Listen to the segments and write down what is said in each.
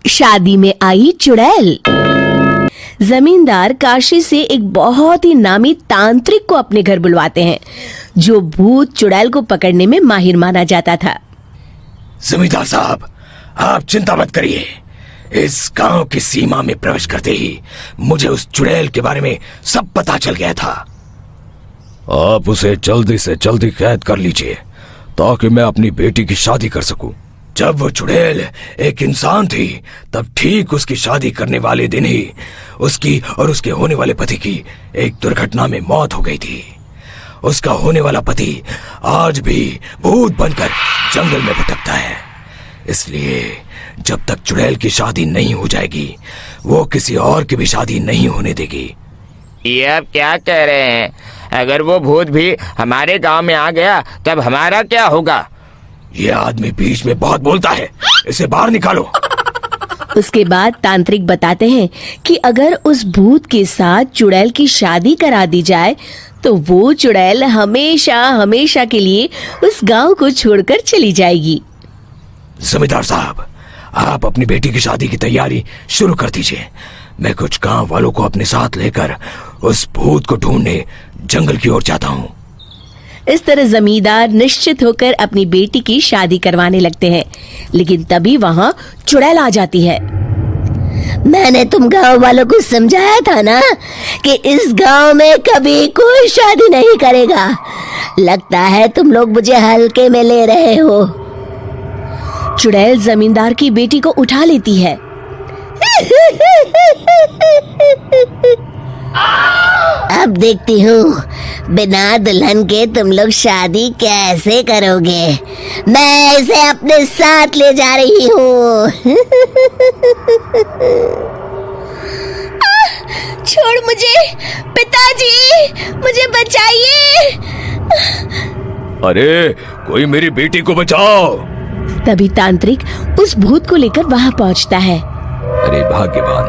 शादी में आई चुड़ैल। जमींदार काशी से एक बहुत ही नामी तांत्रिक को अपने घर बुलवाते हैं, जो भूत चुड़ैल को पकड़ने में माहिर माना जाता था। जमींदार साहब, आप चिंता मत करिए। इस गांव की सीमा में प्रवेश करते ही मुझे उस चुड़ैल के बारे में सब पता चल गया था। आप उसे जल्दी से जल्दी कैद कर लीजिए ताकि मैं अपनी बेटी की शादी कर सकूं। जब वो चुड़ैल एक इंसान थी, तब ठीक उसकी शादी करने वाले दिन ही उसकी और उसके होने वाले पति की एक दुर्घटना में मौत हो गई थी। उसका होने वाला पति आज भी भूत बनकर जंगल में भटकता है। इसलिए जब तक चुड़ैल की शादी नहीं हो जाएगी, वो किसी और की भी शादी नहीं होने देगी। ये आप क्या कह रहे हैं? अगर वो भूत भी हमारे गांव में आ गया तब हमारा क्या होगा? ये आदमी बीच में बहुत बोलता है, इसे बाहर निकालो। उसके बाद तांत्रिक बताते हैं कि अगर उस भूत के साथ चुड़ैल की शादी करा दी जाए तो वो चुड़ैल हमेशा हमेशा के लिए उस गांव को छोड़कर चली जाएगी। जमींदार साहब, आप अपनी बेटी की शादी की तैयारी शुरू कर दीजिए। मैं कुछ गांव वालों को अपने साथ लेकर उस भूत को ढूंढने जंगल की ओर जाता हूँ। इस तरह जमींदार निश्चित होकर अपनी बेटी की शादी करवाने लगते हैं, लेकिन तभी वहाँ चुड़ैल आ जाती है। मैंने तुम गांव वालों को समझाया था ना कि इस गांव में कभी कोई शादी नहीं करेगा। लगता है तुम लोग मुझे हल्के में ले रहे हो। चुड़ैल जमींदार की बेटी को उठा लेती है। अब देखती हूँ बिना दुल्हन के तुम लोग शादी कैसे करोगे। मैं इसे अपने साथ ले जा रही हूँ। छोड़ मुझे, पिताजी, मुझे बचाइए। अरे कोई मेरी बेटी को बचाओ। तभी तांत्रिक उस भूत को लेकर वहां पहुंचता है। अरे भाग्यवान,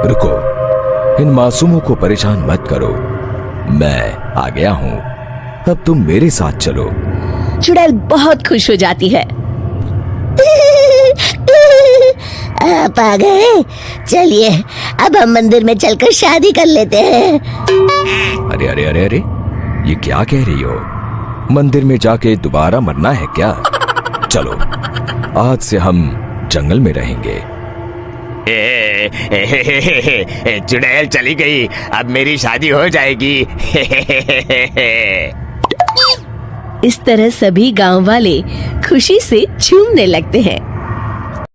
रुको, इन मासूमों को परेशान मत करो, मैं आ गया हूँ। अब तुम मेरे साथ चलो। चुड़ैल बहुत खुश हो जाती है। आप आ गए, चलिए अब हम मंदिर में चलकर शादी कर लेते हैं। अरे अरे अरे अरे, ये क्या कह रही हो? मंदिर में जाके दोबारा मरना है क्या? चलो, आज से हम जंगल में रहेंगे। चुड़ैल चली गई, अब मेरी शादी हो जाएगी। इस तरह सभी गांव वाले खुशी से झूमने लगते हैं।